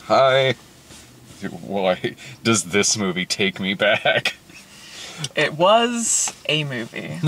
Hi. Why does this movie take me back? It was a movie.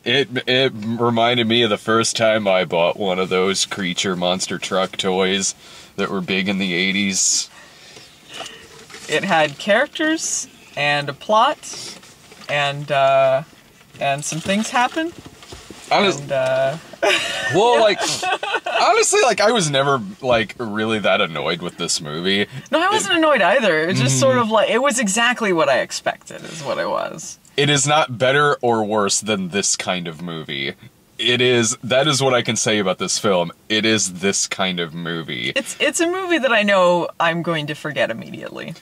It reminded me of the first time I bought one of those creature monster truck toys that were big in the 80s. It had characters and a plot, and some things happen. Honestly, I was never, really that annoyed with this movie. No, I wasn't annoyed either. It just sort of it was exactly what I expected, is what it was. It is not better or worse than this kind of movie. That is what I can say about this film. It is this kind of movie. It's a movie that I know I'm going to forget immediately.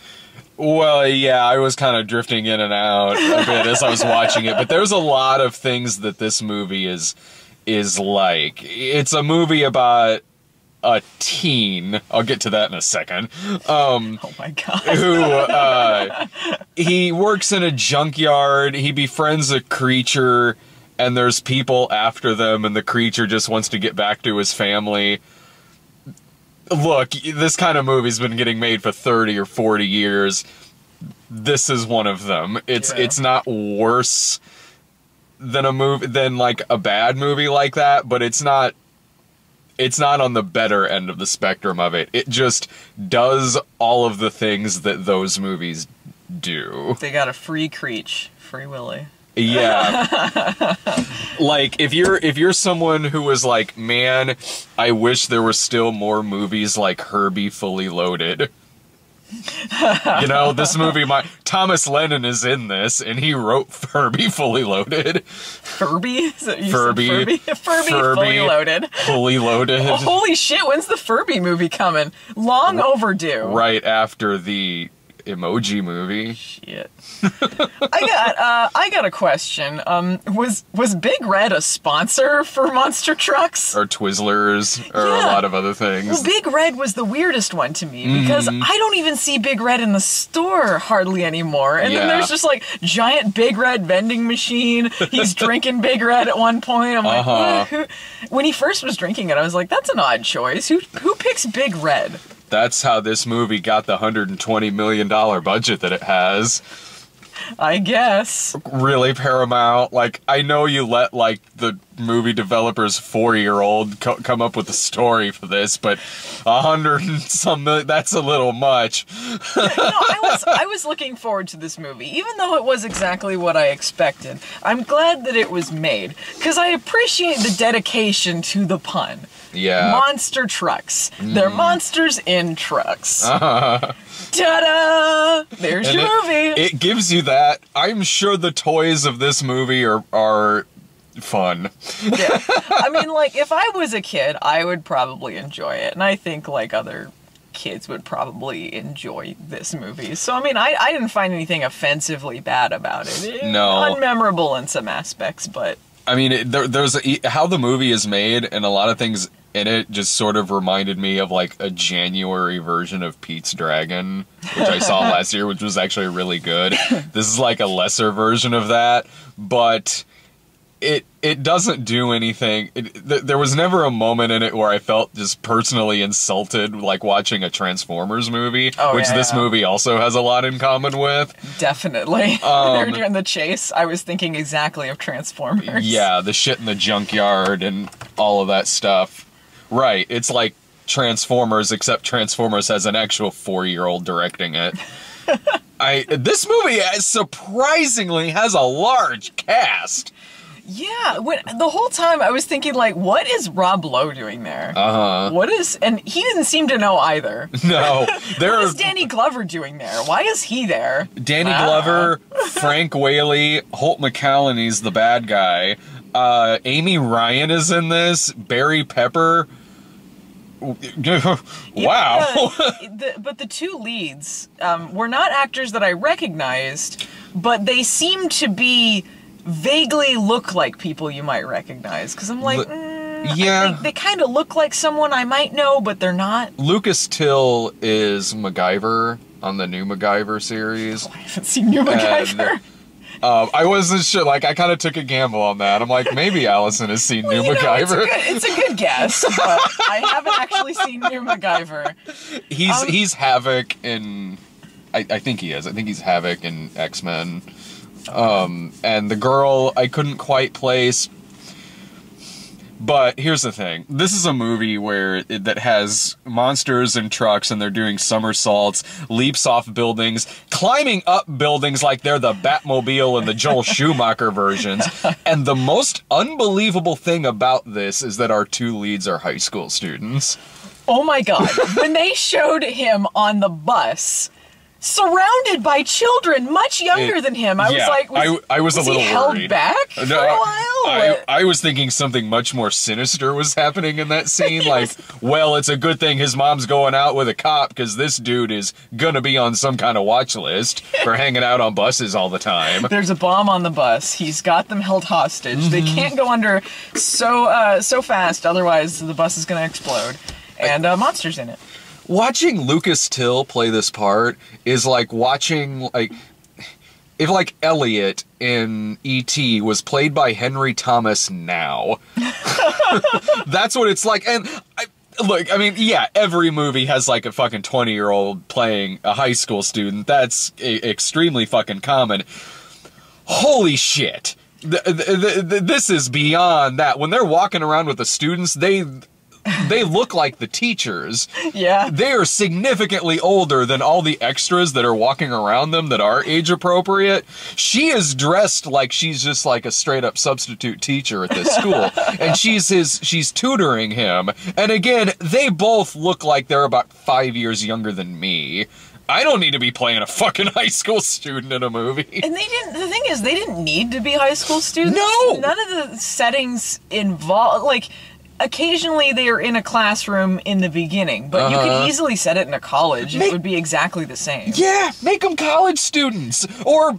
Well, yeah, I was kind of drifting in and out a bit as I was watching it, but there's a lot of things that this movie is like. It's a movie about a teen. I'll get to that in a second. Oh my god. Who, he works in a junkyard, he befriends a creature, and there's people after them, and the creature just wants to get back to his family. Look, this kind of movie's been getting made for 30 or 40 years. This is one of them. It's not worse than a bad movie like that, but it's not on the better end of the spectrum of it. It just does all of the things that those movies do. They got a free Creech, Free Willy. Yeah. Like, if you're someone who was like, man, I wish there were still more movies like Herbie Fully Loaded. You know, this movie, Thomas Lennon is in this, and he wrote Herbie Fully Loaded. Furby? Furby. Fully Loaded. Fully Loaded. Oh, holy shit, when's the Furby movie coming? Long overdue. Right after the Emoji Movie. Shit. I got a question. Was Big Red a sponsor for Monster Trucks? Or Twizzlers, or a lot of other things. Well, Big Red was the weirdest one to me, because I don't even see Big Red in the store hardly anymore. And then there's just like giant Big Red vending machine. He's drinking Big Red at one point. I'm like, when he first was drinking it, I was like, that's an odd choice. Who picks Big Red? That's how this movie got the $120 million budget that it has. I guess. Really, Paramount? Like, I know you let, the movie developer's 4-year-old come up with a story for this, but $100 and some million, that's a little much. No, I was looking forward to this movie, even though it was exactly what I expected. I'm glad that it was made, because I appreciate the dedication to the pun. Yeah. Monster trucks. They're monsters in trucks. Ta-da! There's your movie. It gives you that. I'm sure the toys of this movie are fun. Yeah. I mean, if I was a kid, I would probably enjoy it. And I think, other kids would probably enjoy this movie. So, I mean, I didn't find anything offensively bad about it. No. Unmemorable in some aspects, but... I mean, there's how the movie is made, and a lot of things in it just sort of reminded me of a January version of Pete's Dragon, which I saw last year, which was actually really good. This is a lesser version of that, but it doesn't do anything. There was never a moment in it where I felt just personally insulted, watching a Transformers movie, which this movie also has a lot in common with. Definitely. They were doing the chase. I was thinking exactly of Transformers. Yeah, the shit in the junkyard and all of that stuff. Right, it's like Transformers, except Transformers has an actual 4-year-old directing it. This movie surprisingly has a large cast. Yeah, the whole time I was thinking, what is Rob Lowe doing there? And he didn't seem to know either. No. What is Danny Glover doing there? Why is he there? Danny Glover, Frank Whaley, Holt McCallany's the bad guy. Amy Ryan is in this, Barry Pepper. Wow. But the two leads were not actors that I recognized, but they seem to be vaguely look like people you might recognize. Because I'm like, yeah, they kind of look like someone I might know, but they're not. Lucas Till is MacGyver on the new MacGyver series. Oh, I haven't seen new MacGyver. I wasn't sure. Like, I kind of took a gamble on that. I'm like, maybe Allison has seen New MacGyver. It's a good guess, but I haven't actually seen New MacGyver. He's Havoc in... I think he is. I think he's Havoc in X-Men. And the girl I couldn't quite place. But here's the thing. This is a movie that has monsters and trucks, and they're doing somersaults, leaps off buildings, climbing up buildings like they're the Batmobile and the Joel Schumacher versions. And the most unbelievable thing about this is that our two leads are high school students. Oh my god. When they showed him on the bus, surrounded by children much younger than him, I was like, I was a little he held worried. back for a while? I was thinking something much more sinister was happening in that scene. Like, well, it's a good thing his mom's going out with a cop because this dude is gonna be on some kind of watch list for hanging out on buses all the time. There's a bomb on the bus. He's got them held hostage. They can't go under so fast, otherwise the bus is gonna explode. And monsters in it. Watching Lucas Till play this part is like watching, like, if like Elliot in E.T. was played by Henry Thomas now. That's what it's like. And look, I mean, yeah, every movie has like a fucking 20-year-old playing a high school student. That's extremely fucking common. Holy shit. This is beyond that. When they're walking around with the students, they look like the teachers. Yeah. They are significantly older than all the extras that are walking around them that are age appropriate. She is dressed like she's just like a straight up substitute teacher at this school. And she's tutoring him. And again, they both look like they're about 5 years younger than me. I don't need to be playing a fucking high school student in a movie. And the thing is, they didn't need to be high school students. No! None of the settings involved, like, occasionally they are in a classroom in the beginning, but you could easily set it in a college and it would be exactly the same. Yeah, make them college students. Or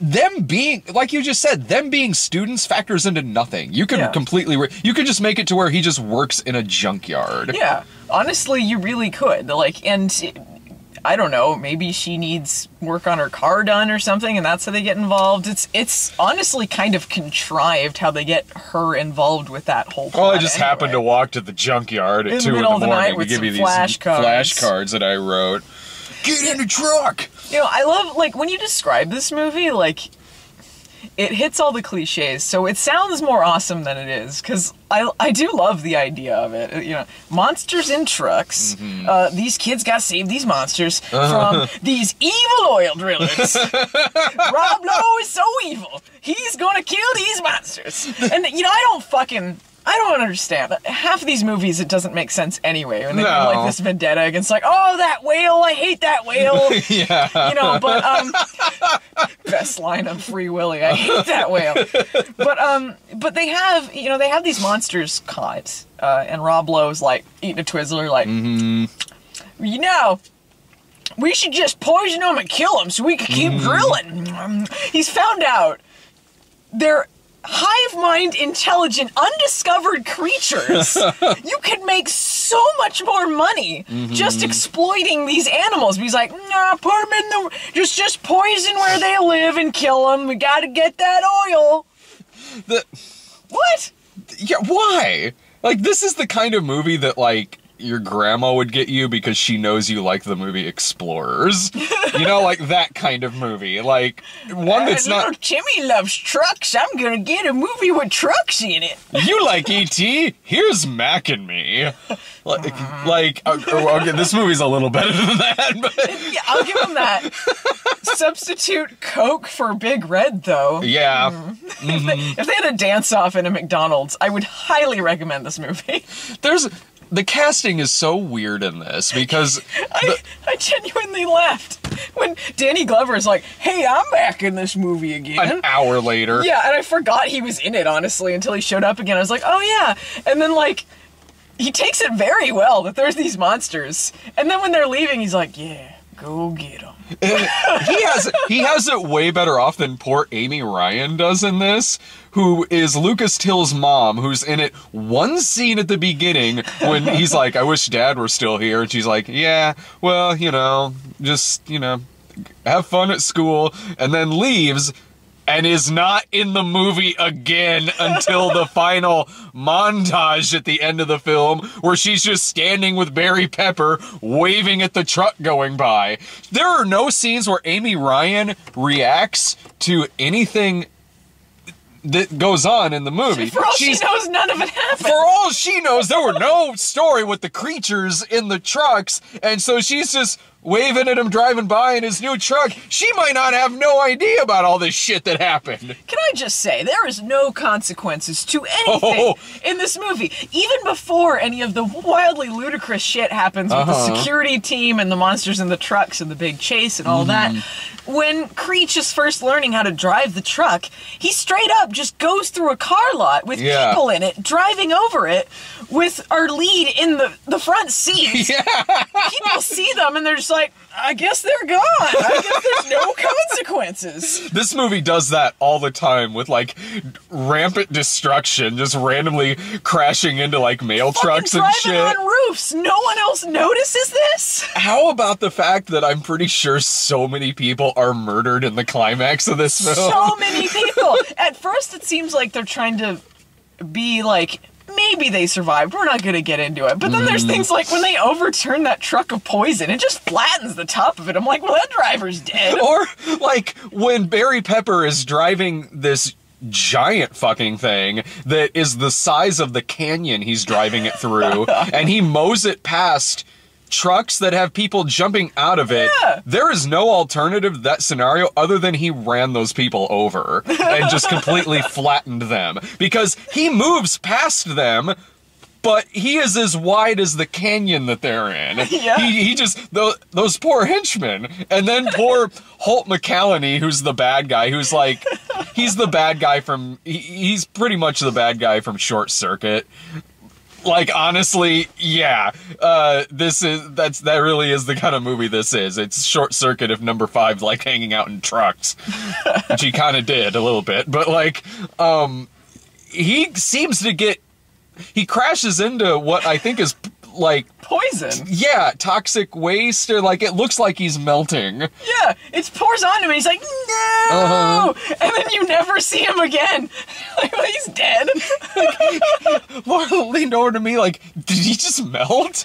them being, like you just said, them being students factors into nothing. You could completely, you could just make it to where he just works in a junkyard. Yeah, honestly, you really could. Like, and I don't know, maybe she needs work on her car done or something, and that's how they get involved. It's honestly kind of contrived how they get her involved with that whole plot. Well, I just happened to walk to the junkyard at 2 in the morning to give you these flashcards that I wrote. Get in the truck! You know, I love, like, when you describe this movie, like, it hits all the cliches, so it sounds more awesome than it is, because I do love the idea of it. You know, monsters in trucks. These kids got to save these monsters from these evil oil drillers. Rob Lowe is so evil. He's gonna kill these monsters. And, you know, I don't understand. Half of these movies, it doesn't make sense anyway. When they have, like, this vendetta against, like, oh, that whale, I hate that whale. Yeah. You know, but, best line of Free Willy, I hate that whale. But they have, you know, they have these monsters caught, and Rob Lowe's, like, eating a Twizzler, like, you know, we should just poison them and kill them so we can keep grilling. He's found out they're hive mind intelligent undiscovered creatures. You could make so much more money just exploiting these animals. He's like, nah, put them in the just poison where they live and kill them. We gotta get that oil. What? Yeah, why? Like, this is the kind of movie that, like, your grandma would get you because she knows you like the movie Explorers. You know, like that kind of movie. Like, one that's not... Timmy loves trucks. I'm gonna get a movie with trucks in it. You like E.T.? Here's Mac and Me. Okay, this movie's a little better than that, but... Yeah, I'll give him that. Substitute Coke for Big Red, though. Yeah. If they had a dance-off in a McDonald's, I would highly recommend this movie. The casting is so weird in this because... I genuinely laughed when Danny Glover is like, hey, I'm back in this movie again. An hour later. Yeah, and I forgot he was in it, honestly, until he showed up again. I was like, oh yeah. And then, like, he takes it very well that there's these monsters. And then when they're leaving, he's like, yeah, go get them. He has it way better off than poor Amy Ryan does in this, who is Lucas Till's mom, who's in it one scene at the beginning when he's like, I wish Dad were still here, and she's like, yeah, well, you know, just, you know, have fun at school, and then leaves and is not in the movie again until the final montage at the end of the film, where she's just standing with Barry Pepper waving at the truck going by. There are no scenes where Amy Ryan reacts to anything that goes on in the movie. For all she knows, none of it happened. For all she knows, there were no story with the creatures in the trucks, and so she's just waving at him driving by in his new truck. She might not have no idea about all this shit that happened. Can I just say, there is no consequences to anything in this movie. Even before any of the wildly ludicrous shit happens with the security team and the monsters in the trucks and the big chase and all that, when Creech is first learning how to drive the truck, he straight up just goes through a car lot with people in it, driving over it with our lead in the front seat. People see them and they're just like, I guess they're gone. I guess there's no consequences. This movie does that all the time with, like, rampant destruction, just randomly crashing into, like, mail trucks and shit. Driving on roofs. No one else notices this? How about the fact that I'm pretty sure so many people are murdered in the climax of this film? So many people. At first, it seems like they're trying to be like, maybe they survived. We're not going to get into it. But then there's things like when they overturn that truck of poison, it just flattens the top of it. I'm like, well, that driver's dead. Or, like, when Barry Pepper is driving this giant fucking thing that is the size of the canyon he's driving it through, and he mows it past trucks that have people jumping out of it. There is no alternative to that scenario other than he ran those people over and just completely flattened them, because he moves past them, but he is as wide as the canyon that they're in. He just, those poor henchmen. And then poor Holt McCallany, who's the bad guy, who's like, he's the bad guy from, he's pretty much the bad guy from Short Circuit. Like, honestly, that really is the kind of movie this is. It's Short Circuit if number 5 like hanging out in trucks, which he kind of did a little bit. But, like, he seems to get, he crashes into what I think is, like, poison. Yeah, toxic waste, or, like, it looks like he's melting. Yeah, it pours onto him and he's like, no! And then you never see him again. Like, well, he's dead. Laura leaned over to me like, did he just melt?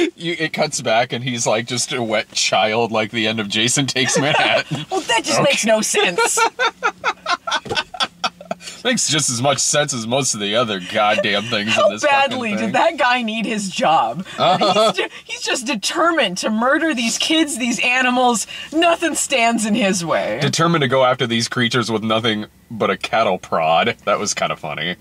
It cuts back and he's like just a wet child like the end of Jason Takes Manhattan. Well, that just makes no sense. Makes just as much sense as most of the other goddamn things in this fucking thing. How badly did that guy need his job? He's just determined to murder these kids, these animals. Nothing stands in his way. Determined to go after these creatures with nothing but a cattle prod. That was kind of funny.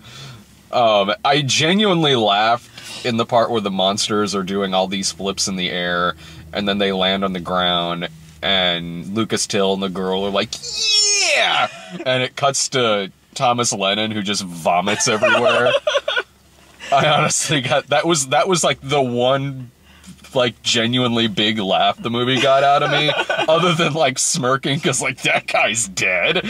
I genuinely laughed in the part where the monsters are doing all these flips in the air, and then they land on the ground, and Lucas Till and the girl are like, yeah! And it cuts to Thomas Lennon, who just vomits everywhere. I honestly got, that was like the one, like, genuinely big laugh the movie got out of me, other than, like, smirking because, like, that guy's dead.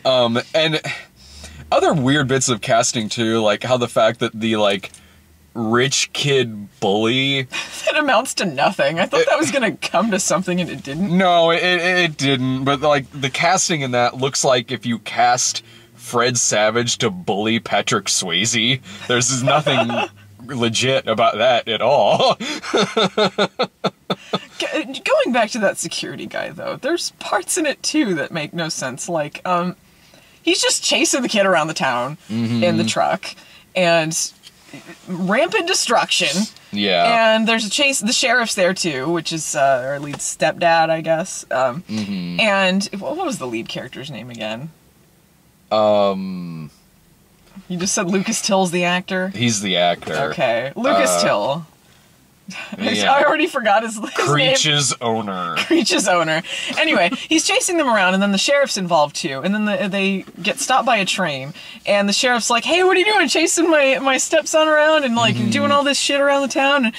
And other weird bits of casting too, like how the fact that the, like, rich kid bully that amounts to nothing. I thought that was gonna come to something and it didn't. No, it didn't. But, like, the casting in that looks like if you cast Fred Savage to bully Patrick Swayze. There's nothing legit about that at all. Going back to that security guy though, there's parts in it too that make no sense. Like, he's just chasing the kid around the town in the truck, and rampant destruction. Yeah. And there's a chase. The sheriff's there too, which is our lead stepdad, I guess. And what was the lead character's name again? You just said Lucas Till's the actor? He's the actor. Okay. Lucas Till. Yeah. I already forgot his Creech's owner. Creech's owner. Anyway, he's chasing them around, and then the sheriff's involved too. And then they get stopped by a train, and the sheriff's like, "Hey, what are you doing? Chasing my stepson around and, like, doing all this shit around the town?"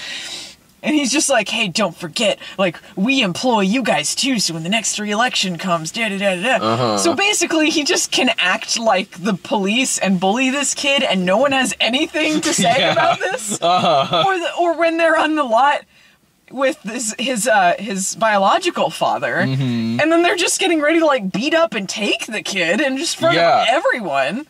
And he's just like, hey, don't forget, like, we employ you guys too, so when the next re-election comes, da-da-da-da-da. So basically, he just can act like the police and bully this kid, and no one has anything to say about this. Or when they're on the lot with his biological father, and then they're just getting ready to, like, beat up and take the kid in just front of everyone.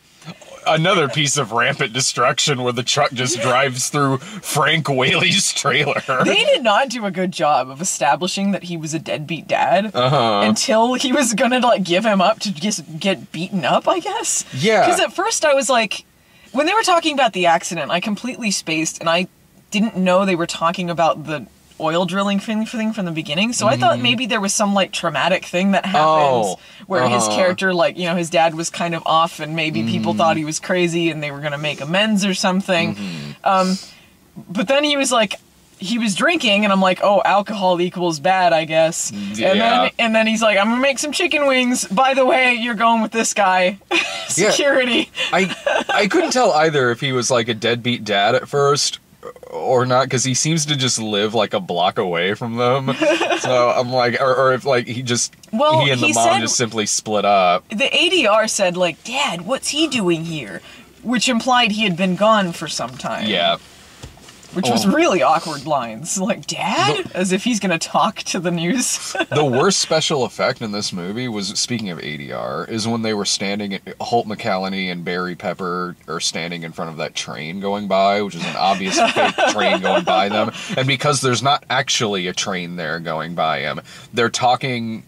Another piece of rampant destruction where the truck just drives through Frank Whaley's trailer. They did not do a good job of establishing that he was a deadbeat dad until he was gonna, like, give him up to just get beaten up, I guess. Yeah. Because at first I was like, when they were talking about the accident, I completely spaced, and I didn't know they were talking about the oil drilling thing from the beginning, so I thought maybe there was some, like, traumatic thing that happens where his character, like, you know, his dad was kind of off and maybe people thought he was crazy and they were gonna make amends or something. But then he was like, he was drinking, and I'm like, oh, alcohol equals bad, I guess. Yeah. And then he's like, I'm gonna make some chicken wings. By the way, you're going with this guy. Security. Yeah. I couldn't tell either if he was, like, a deadbeat dad at first or not, because he seems to just live, like, a block away from them. So I'm like, or if, like, he and the mom just simply split up. The ADR said, like, Dad, what's he doing here? Which implied he had been gone for some time. Yeah. Which was really awkward lines. Like, Dad? As if he's gonna talk to the news. The worst special effect in this movie was, speaking of ADR, is when they were standing, Holt McCallany and Barry Pepper are standing in front of that train going by, which is an obvious fake train going by them. And because there's not actually a train there going by him, they're talking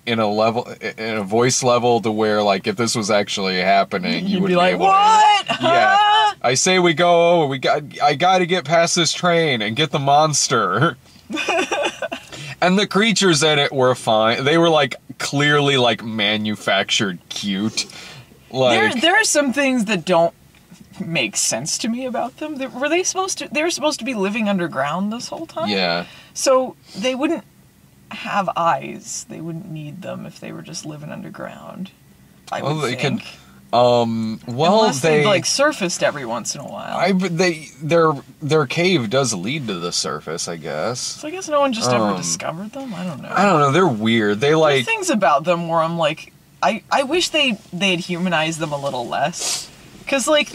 in a voice level to where, like, if this was actually happening, you would be like, what? Yeah. I say we go, I gotta get past this train and get the monster. And the creatures in it were fine. They were, like, clearly, like, manufactured cute. Like, there are some things that don't make sense to me about them. They were supposed to be living underground this whole time? Yeah. So they wouldn't have eyes. They wouldn't need them if they were just living underground. I would think. Unless they like surfaced every once in a while. Their cave does lead to the surface, I guess. So I guess no one just ever discovered them. I don't know. I don't know. They're weird. There are things about them where I'm like, I wish they'd humanized them a little less, because like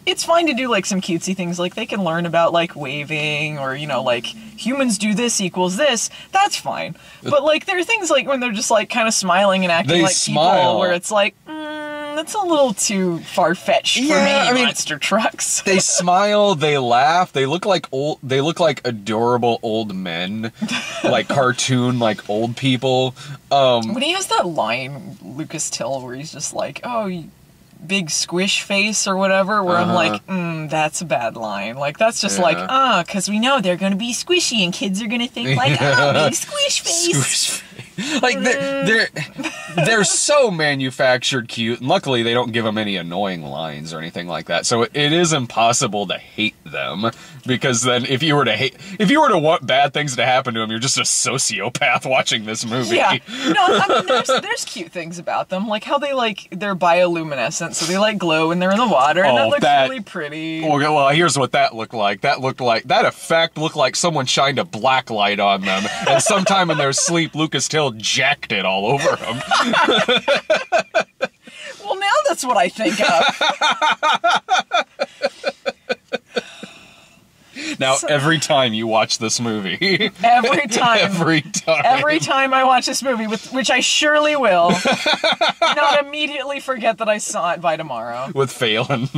it's fine to do, like, some cutesy things, like they can learn about, like, waving, or, you know, like, humans do this equals this, that's fine. But, like, there are things, like, when they're just, like, kind of smiling and acting like people, where it's like, that's a little too far-fetched for me, monster trucks. They smile, they laugh, they look like adorable old men, like cartoon, like, old people. When he has that line, Lucas Till, where he's just like, oh, big squish face or whatever, where I'm like, that's a bad line. Like, that's just like, because we know they're going to be squishy and kids are going to think like, big squish face. Like, they're so manufactured cute, and luckily they don't give them any annoying lines or anything like that, so it is impossible to hate them, because then if you were to want bad things to happen to them, you're just a sociopath watching this movie. Yeah. No, I mean, there's cute things about them, like how they're bioluminescent, so they, like, glow when they're in the water, and that looks really pretty. Well, here's what that looked like. That effect looked like someone shined a black light on them, and sometime in their sleep, Lucas Till jacked it all over them. Well, now that's what I think of. Now, every time you watch this movie... Every time I watch this movie, which I surely will, not immediately forget that I saw it by tomorrow. With Phelan.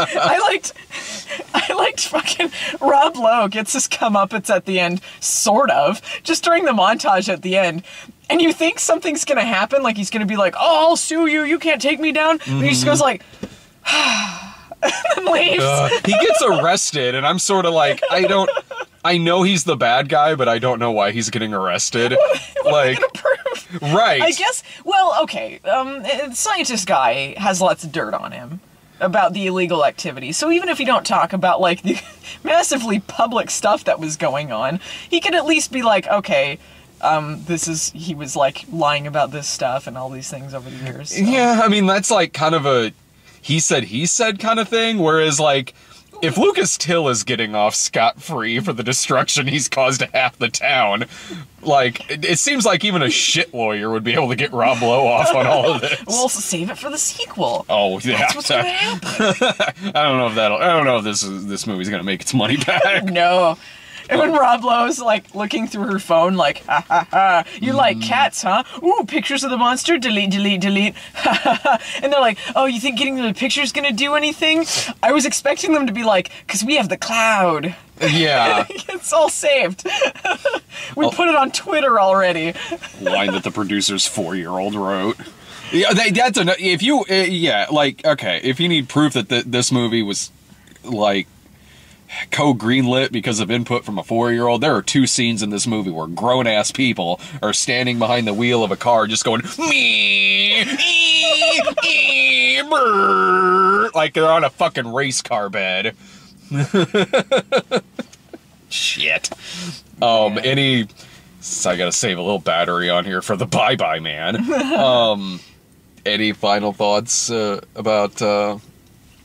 I liked fucking Rob Lowe gets his comeuppance at the end, sort of, just during the montage at the end. And you think something's gonna happen, like he's gonna be like, oh, I'll sue you, you can't take me down. And he just goes like, and leaves. He gets arrested, and I'm sort of like, I know he's the bad guy, but I don't know why he's getting arrested. What are you gonna prove? Right. I guess, well, okay, the scientist guy has lots of dirt on him about the illegal activity. So even if you don't talk about, like, the massively public stuff that was going on, he could at least be like, okay, he was, like, lying about this stuff and all these things over the years. So. Yeah, I mean, that's, like, kind of a he said kind of thing, whereas, like, if Lucas Till is getting off scot-free for the destruction he's caused to half the town, like, it seems like even a shit lawyer would be able to get Rob Lowe off on all of this. We'll save it for the sequel. Oh, yeah. That's what's gonna happen. I don't know if this movie's gonna make its money back. No. And when Rob Lowe's, like, looking through her phone, like, ha ha ha, you like cats, huh? Ooh, pictures of the monster, delete, delete, delete, ha ha ha. And they're like, oh, you think getting the pictures gonna do anything? I was expecting them to be like, because we have the cloud. Yeah. It's all saved. We put it on Twitter already. Line that the producer's 4-year-old wrote. Yeah, that's enough. If you, yeah, like, okay, if you need proof that this movie was, like, co-greenlit because of input from a 4-year-old, there are 2 scenes in this movie where grown-ass people are standing behind the wheel of a car just going, me, brr, like they're on a fucking race car bed. Shit. So I gotta save a little battery on here for the Bye Bye Man. Any final thoughts about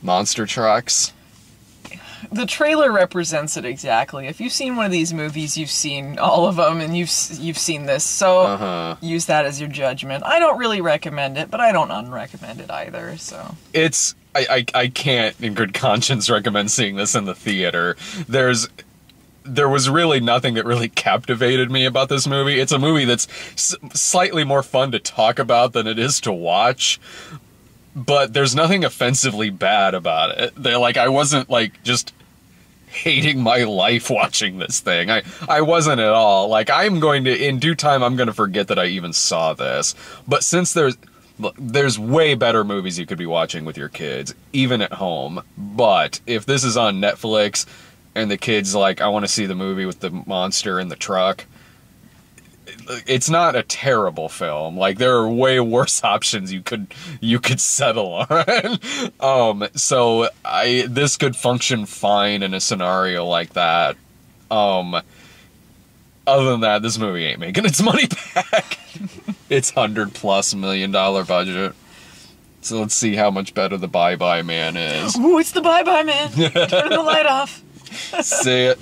monster trucks? The trailer represents it exactly. If you've seen one of these movies, you've seen all of them, and you've seen this, so use that as your judgment. I don't really recommend it, but I don't unrecommend it either, so. I can't in good conscience recommend seeing this in the theater. There was really nothing that really captivated me about this movie. It's a movie that's slightly more fun to talk about than it is to watch. But there's nothing offensively bad about it. I wasn't, like, just hating my life watching this thing. I wasn't at all. Like, in due time, I'm going to forget that I even saw this. But since there's way better movies you could be watching with your kids, even at home. But if this is on Netflix and the kid's like, I want to see the movie with the monster in the truck, it's not a terrible film. Like, there are way worse options you could settle on. So this could function fine in a scenario like that. Other than that, this movie ain't making its money back. It's $100+ million budget. So let's see how much better the Bye Bye Man is. Ooh, it's the Bye Bye Man. Turn the light off. See it.